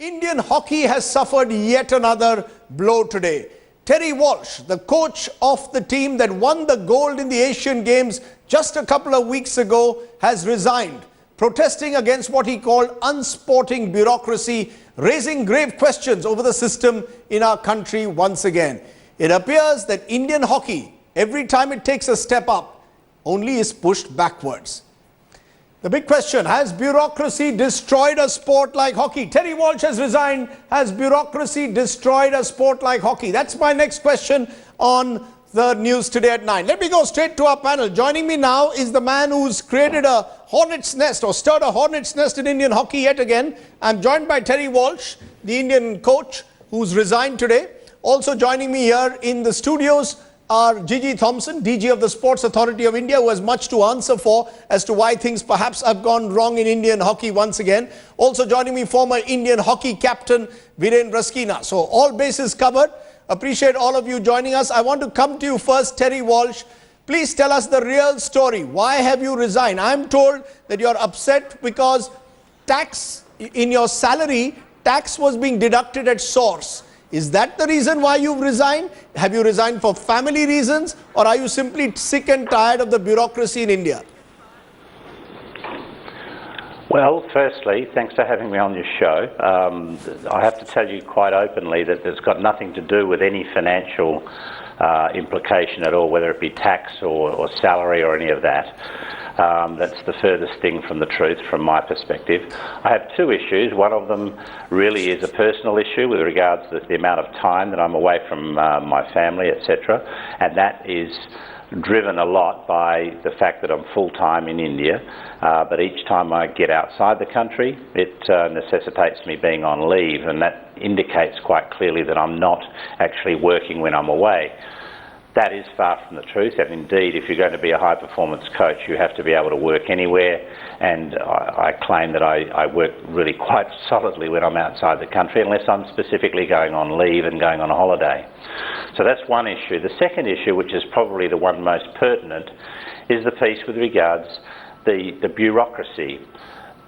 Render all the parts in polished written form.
Indian hockey has suffered yet another blow today. Terry Walsh, the coach of the team that won the gold in the Asian Games just a couple of weeks ago, has resigned, protesting against what he called unsporting bureaucracy, raising grave questions over the system in our country once again. It appears that Indian hockey, every time it takes a step up, only is pushed backwards. The big question, has bureaucracy destroyed a sport like hockey? Terry Walsh has resigned. Has bureaucracy destroyed a sport like hockey? That's my next question on the news today at 9. Let me go straight to our panel. Joining me now is the man who's created a hornet's nest or stirred a hornet's nest in Indian hockey yet again. I'm joined by Terry Walsh, the Indian coach who's resigned today. Also joining me here in the studios are Gigi Thompson, DG of the Sports Authority of India, who has much to answer for as to why things perhaps have gone wrong in Indian hockey once again. Also joining me, former Indian hockey captain Viren Raskina. So all bases covered. Appreciate all of you joining us. I want to come to you first, Terry Walsh. Please tell us the real story. Why have you resigned? I'm told that you're upset because tax in your salary, tax was being deducted at source. Is that the reason why you've resigned? Have you resigned for family reasons, or are you simply sick and tired of the bureaucracy in India? Well, firstly, thanks for having me on your show. I have to tell you quite openly that it's got nothing to do with any financial implication at all, whether it be tax or salary or any of that. That's the furthest thing from the truth from my perspective. I have two issues. One of them really is a personal issue with regards to the amount of time that I'm away from my family, etc. And that is driven a lot by the fact that I'm full-time in India. But each time I get outside the country, it necessitates me being on leave, and that indicates quite clearly that I'm not actually working when I'm away. That is far from the truth, and indeed, if you're going to be a high-performance coach, you have to be able to work anywhere, and I claim that I work really quite solidly when I'm outside the country, unless I'm specifically going on leave and going on a holiday. So that's one issue. The second issue, which is probably the one most pertinent, is the piece with regards the bureaucracy,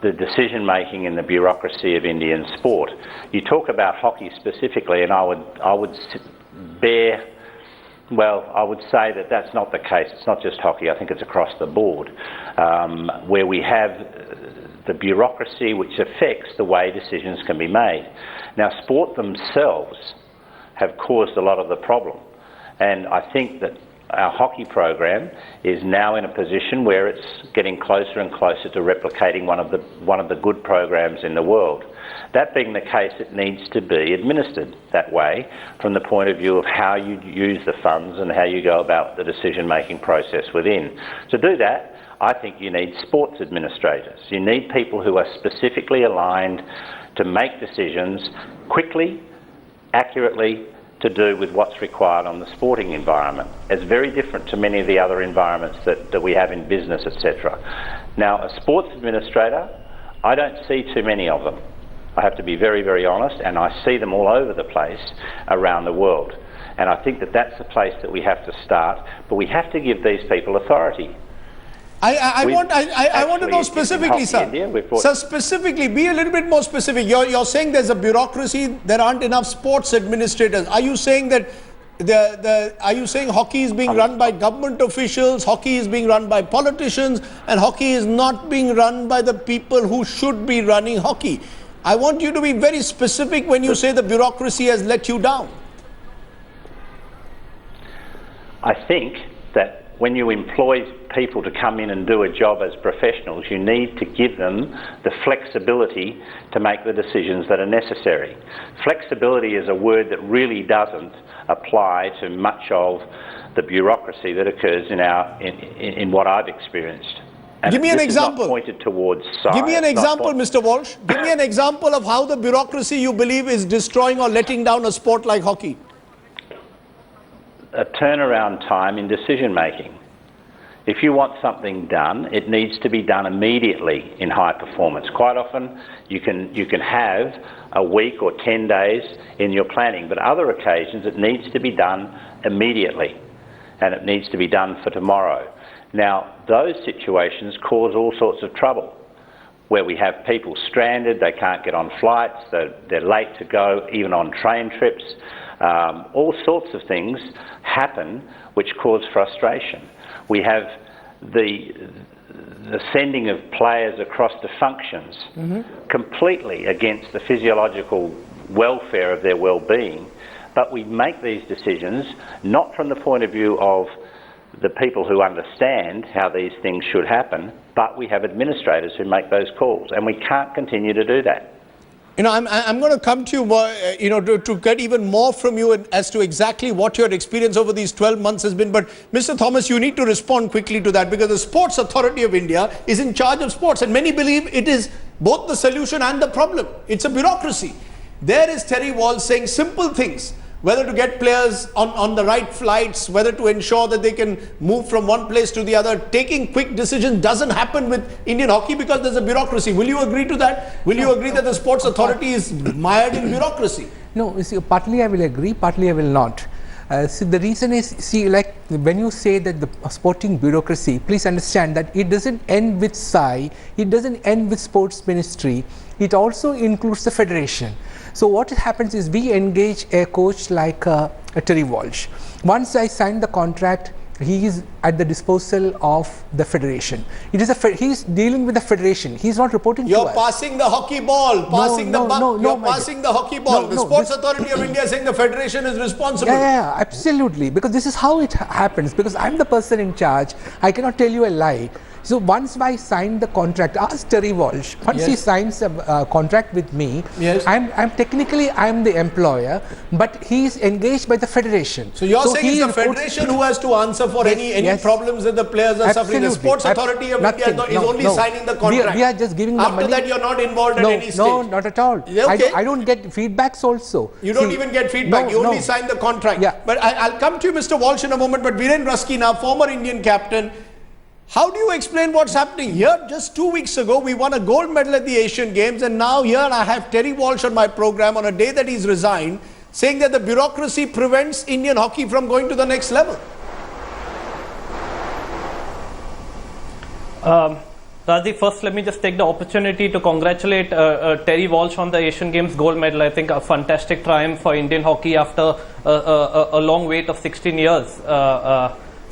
the decision-making in the bureaucracy of Indian sport. You talk about hockey specifically, and I would say that that's not the case. It's not just hockey. I think it's across the board, where we have the bureaucracy which affects the way decisions can be made. Now, sport themselves have caused a lot of the problem, and I think that our hockey program is now in a position where it's getting closer and closer to replicating one of the good programs in the world. That being the case, it needs to be administered that way from the point of view of how you use the funds and how you go about the decision-making process within. To do that, I think you need sports administrators. You need people who are specifically aligned to make decisions quickly, accurately, to do with what's required on the sporting environment. It's very different to many of the other environments that we have in business, etc. Now, a sports administrator, I don't see too many of them. I have to be very, very honest, and I see them all over the place around the world. And I think that that's the place that we have to start, but we have to give these people authority. I want to know specifically, sir. Sir, specifically, be a little bit more specific. You're saying there's a bureaucracy, there aren't enough sports administrators. Are you saying that are you saying hockey is being run by government officials, hockey is being run by politicians, and hockey is not being run by the people who should be running hockey? I want you to be very specific when you say the bureaucracy has let you down. I think that when you employ people to come in and do a job as professionals, you need to give them the flexibility to make the decisions that are necessary. Flexibility is a word that really doesn't apply to much of the bureaucracy that occurs in what I've experienced. And give me an example. Pointed towards size, give me an example, Mr. Walsh. Give me an example of how the bureaucracy you believe is destroying or letting down a sport like hockey. A turnaround time in decision making. If you want something done, it needs to be done immediately in high performance. Quite often you can have a week or 10 days in your planning, but other occasions it needs to be done immediately, and it needs to be done for tomorrow. Now, those situations cause all sorts of trouble. where we have people stranded, they can't get on flights, they're late to go, even on train trips. All sorts of things happen which cause frustration. We have the sending of players across to functions completely against the physiological welfare of their well-being, but we make these decisions not from the point of view of the people who understand how these things should happen, but we have administrators who make those calls, and we can't continue to do that. You know, I'm going to come to you, to get even more from you as to exactly what your experience over these 12 months has been. But Mr. Thomas, you need to respond quickly to that, because the Sports Authority of India is in charge of sports, and many believe it is both the solution and the problem. It's a bureaucracy. There is Terry Walsh saying simple things, whether to get players on the right flights, whether to ensure that they can move from one place to the other. Taking quick decisions doesn't happen with Indian hockey because there's a bureaucracy. Will you agree to that? Will you agree that the sports authority is mired in bureaucracy? No, you see, partly I will agree, partly I will not. See, the reason is, see, like when you say that the sporting bureaucracy, please understand that it doesn't end with SAI, it doesn't end with sports ministry, it also includes the federation. So what happens is we engage a coach like Terry Walsh. Once I sign the contract, he is at the disposal of the federation. It is he is dealing with the federation. He is not reporting to us. You're passing the hockey ball, passing the buck. You're passing the hockey ball. The Sports Authority of India is saying the federation is responsible. Yeah, absolutely. Because this is how it happens. Because I'm the person in charge. I cannot tell you a lie. So once I sign the contract, ask Terry Walsh. Once he signs a contract with me, I'm technically the employer, but he is engaged by the federation. So you're saying it's the federation who has to answer for any problems that the players are suffering. The Sports Authority of India is only signing the contract. We are just giving the money. After that, you're not involved at any stage. No, not at all. Okay. I don't get feedbacks also. You don't even get feedback. You only sign the contract. Yeah. But I'll come to you, Mr. Walsh, in a moment. But Viren Rusky, now former Indian captain, how do you explain what's happening here? Just 2 weeks ago, we won a gold medal at the Asian Games, and now here I have Terry Walsh on my program on a day that he's resigned, saying that the bureaucracy prevents Indian hockey from going to the next level. Razi, first let me just take the opportunity to congratulate Terry Walsh on the Asian Games gold medal. I think a fantastic triumph for Indian hockey after a long wait of 16 years.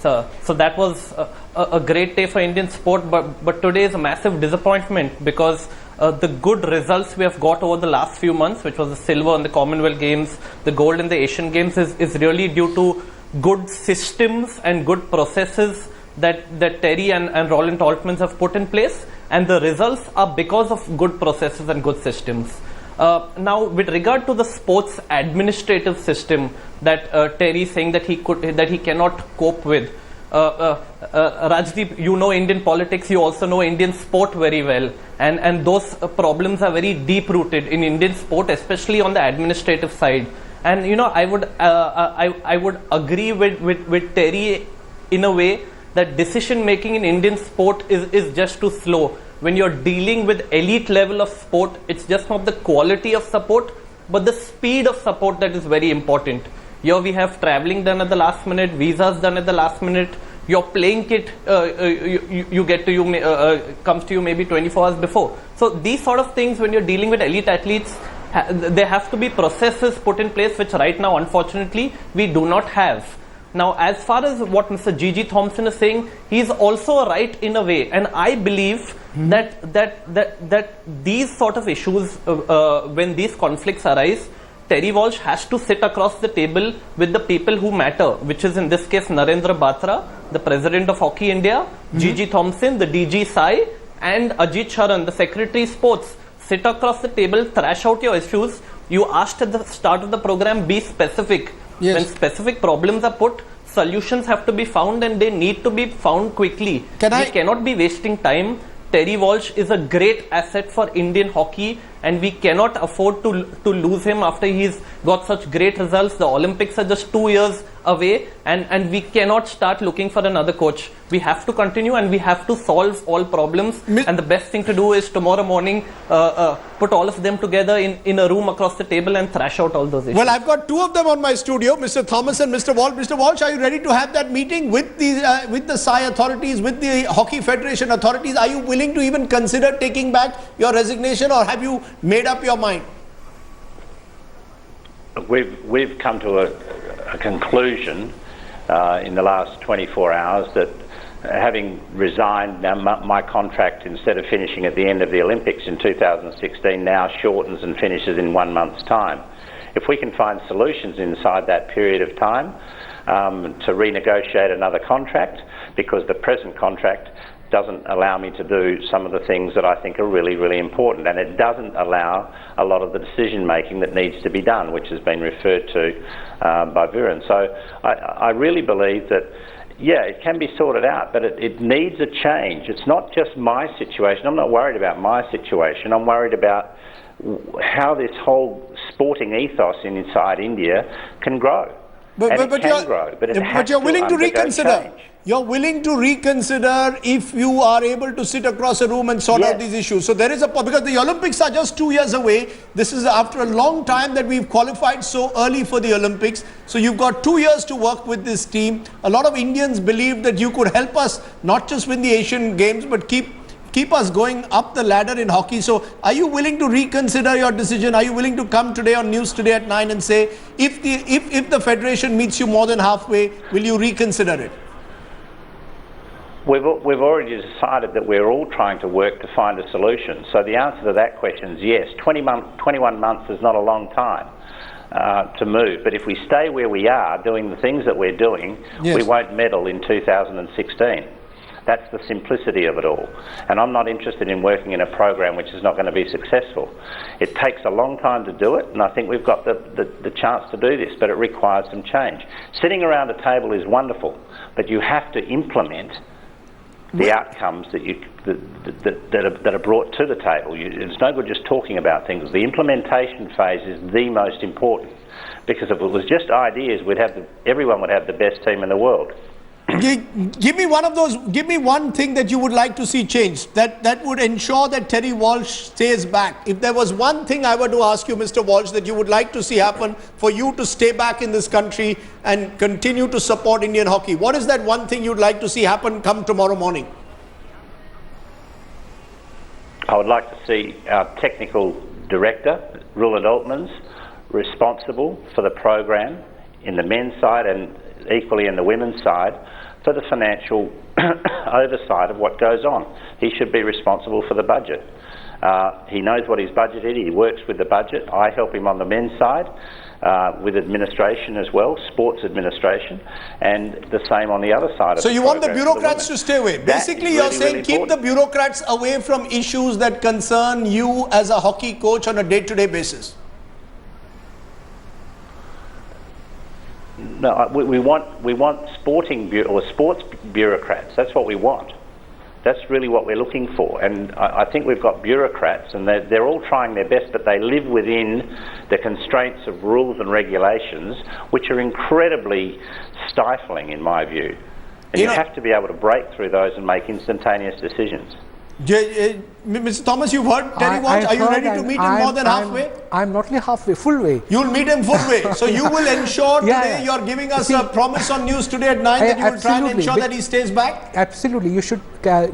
So that was a great day for Indian sport, but today is a massive disappointment because the good results we have got over the last few months, which was the silver in the Commonwealth Games, the gold in the Asian Games, is really due to good systems and good processes that Terry and Roland Altmans have put in place, and the results are because of good processes and good systems. Now, with regard to the sports administrative system that Terry is saying that he cannot cope with, Rajdeep, you know Indian politics, you also know Indian sport very well, and those problems are very deep rooted in Indian sport, especially on the administrative side. And you know, I would agree with Terry in a way that decision making in Indian sport is just too slow. When you're dealing with elite level of sport, it's just not the quality of support, but the speed of support that is very important. Here we have traveling done at the last minute, visas done at the last minute, your playing kit comes to you maybe 24 hours before. So these sort of things, when you're dealing with elite athletes, there have to be processes put in place, which right now unfortunately we do not have. Now, as far as what Mr. G.G. Thompson is saying, he is also right in a way, and I believe that these sort of issues, when these conflicts arise, Terry Walsh has to sit across the table with the people who matter, which is in this case Narendra Batra, the President of Hockey India, G.G. Thompson, the DG SAI, and Ajit Charan, the Secretary Sports. Sit across the table, thrash out your issues. You asked at the start of the program, be specific. Yes. When specific problems are put, solutions have to be found, and they need to be found quickly. We cannot be wasting time. Terry Walsh is a great asset for Indian hockey and we cannot afford to lose him after he's got such great results. The Olympics are just 2 years away, and we cannot start looking for another coach. We have to continue, and we have to solve all problems. And the best thing to do is tomorrow morning put all of them together in a room across the table and thrash out all those issues. Well, I've got two of them on my studio, Mr. Thomas and Mr. Walsh. Mr. Walsh, are you ready to have that meeting with the SAI authorities, with the Hockey Federation authorities? Are you willing to even consider taking back your resignation, or have you made up your mind? We've come to a conclusion in the last 24 hours that having resigned, now my contract, instead of finishing at the end of the Olympics in 2016, now shortens and finishes in 1 month's time. If we can find solutions inside that period of time to renegotiate another contract, because the present contract doesn't allow me to do some of the things that I think are really, really important, and it doesn't allow a lot of the decision making that needs to be done, which has been referred to by Viren. So I really believe that, yeah, it can be sorted out, but it needs a change. It's not just my situation. I'm not worried about my situation. I'm worried about how this whole sporting ethos inside India can grow. But you're willing to reconsider. You're willing to reconsider if you are able to sit across a room and sort out these issues. So there is because the Olympics are just 2 years away. This is after a long time that we've qualified so early for the Olympics. So you've got 2 years to work with this team. A lot of Indians believe that you could help us not just win the Asian Games, but keep us going up the ladder in hockey. So are you willing to reconsider your decision? Are you willing to come today on News Today at 9 and say, if the Federation meets you more than halfway, will you reconsider it? We've already decided that we're all trying to work to find a solution. So the answer to that question is yes. 21 months is not a long time to move. But if we stay where we are, doing the things that we're doing, we won't medal in 2016. That's the simplicity of it all. And I'm not interested in working in a program which is not going to be successful. It takes a long time to do it, and I think we've got the chance to do this, but it requires some change. Sitting around a table is wonderful, but you have to implement the outcomes that are brought to the table. It's no good just talking about things. The implementation phase is the most important, because if it was just ideas, everyone would have the best team in the world. Give me one thing that you would like to see changed, that would ensure that Terry Walsh stays back. If there was one thing I were to ask you, Mr. Walsh, that you would like to see happen for you to stay back in this country and continue to support Indian hockey, what is that one thing you'd like to see happen come tomorrow morning? I would like to see our technical director, Roland Altmans, responsible for the program in the men's side and equally in the women's side for the financial oversight of what goes on. He should be responsible for the budget. He knows what his budget is. He works with the budget. I help him on the men's side with administration as well, sports administration, and the same on the other side of So you want the bureaucrats to stay away. Basically, you're saying keep the bureaucrats away from issues that concern you as a hockey coach on a day-to-day basis. No, we want sports bureaucrats. That's what we want. That's really what we're looking for. And I think we've got bureaucrats, and they're all trying their best, but they live within the constraints of rules and regulations, which are incredibly stifling, in my view. And you have to be able to break through those and make instantaneous decisions. Mr. Thomas, you've heard Terry Walsh. Are you ready to meet him more than halfway? I'm not only halfway, full way. You'll meet him full way. So you will ensure today you're giving us a promise on News Today at 9 that you will try and ensure that he stays back? Absolutely. You should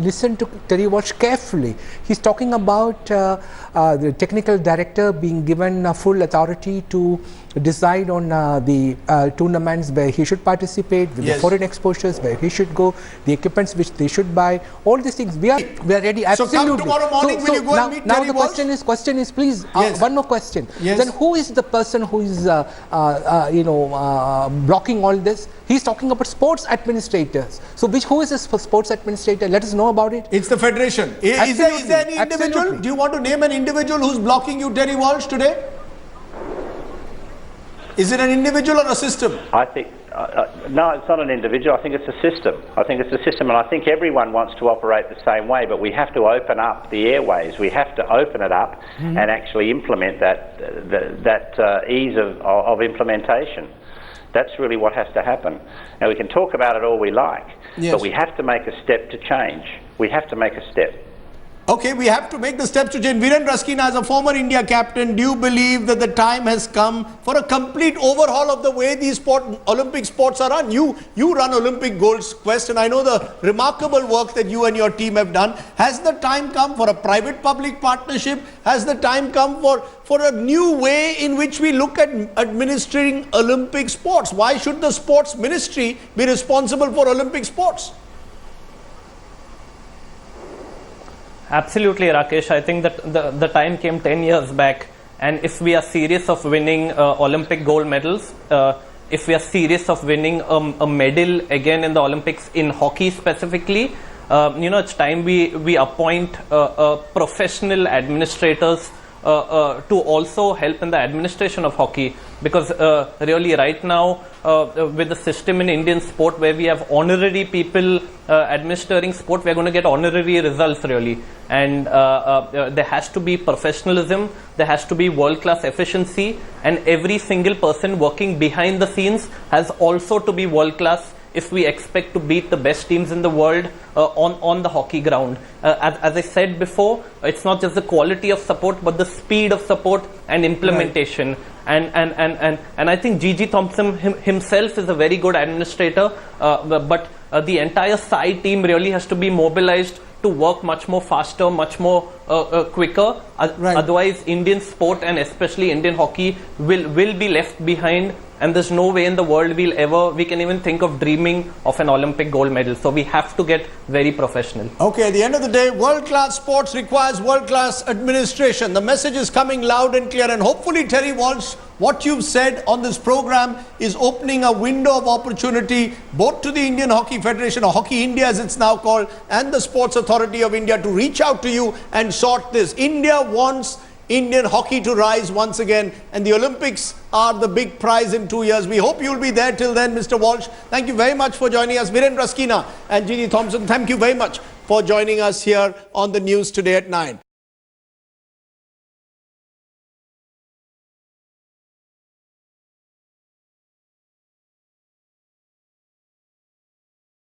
listen to Terry Walsh carefully. He's talking about the technical director being given full authority to decide on the tournaments where he should participate, with the foreign exposures, where he should go, the equipments which they should buy, all these things. We are ready. Absolutely. So come tomorrow morning, will you go and meet Terry Walsh? Now the question is, please, one more question. Then who is the person who is blocking all this? He's talking about sports administrators. So who is this sports administrator? Let us know about it. It's the Federation. Is there any individual? Absolutely. Do you want to name an individual who's blocking you, Terry Walsh, today? Is it an individual or a system? I think No, it's not an individual. I think it's a system. And I think everyone wants to operate the same way, but we have to open up the airways. We have to open it up and actually implement that ease of implementation. That's really what has to happen. Now, we can talk about it all we like, but we have to make a step to change. We have to make a step. Okay, we have to make the steps to change. Virendra Raskina, as a former India captain, do you believe that the time has come for a complete overhaul of the way these Olympic sports are run? You run Olympic Gold Quest, and I know the remarkable work that you and your team have done. Has the time come for a private-public partnership? Has the time come for a new way in which we look at administering Olympic sports? Why should the sports ministry be responsible for Olympic sports? Absolutely, Rakesh. I think that the time came 10 years back, and if we are serious of winning Olympic gold medals, if we are serious of winning a medal again in the Olympics in hockey specifically, it's time we appoint professional administrators to also help in the administration of hockey, because really right now with the system in Indian sport where we have honorary people administering sport, we are going to get honorary results really, and there has to be professionalism, there has to be world-class efficiency, and every single person working behind the scenes has also to be world-class if we expect to beat the best teams in the world on the hockey ground. As I said before, it's not just the quality of support, but the speed of support and implementation. Right. And I think Gigi Thompson himself is a very good administrator, but the entire side team really has to be mobilized to work much more faster, much more quicker. Right. Otherwise, Indian sport and especially Indian hockey will be left behind. And there's no way in the world we can even think of dreaming of an Olympic gold medal. So we have to get very professional. Okay, at the end of the day, world-class sports requires world-class administration. The message is coming loud and clear, and hopefully, Terry Walsh, what you've said on this program is opening a window of opportunity both to the Indian Hockey Federation, or Hockey India as it's now called, and the Sports Authority of India to reach out to you and sort this. India wants Indian hockey to rise once again, and the Olympics are the big prize in 2 years. We hope you'll be there till then, Mr. Walsh. Thank you very much for joining us. Virendra Raskina and Gigi Thompson, thank you very much for joining us here on the news today at 9.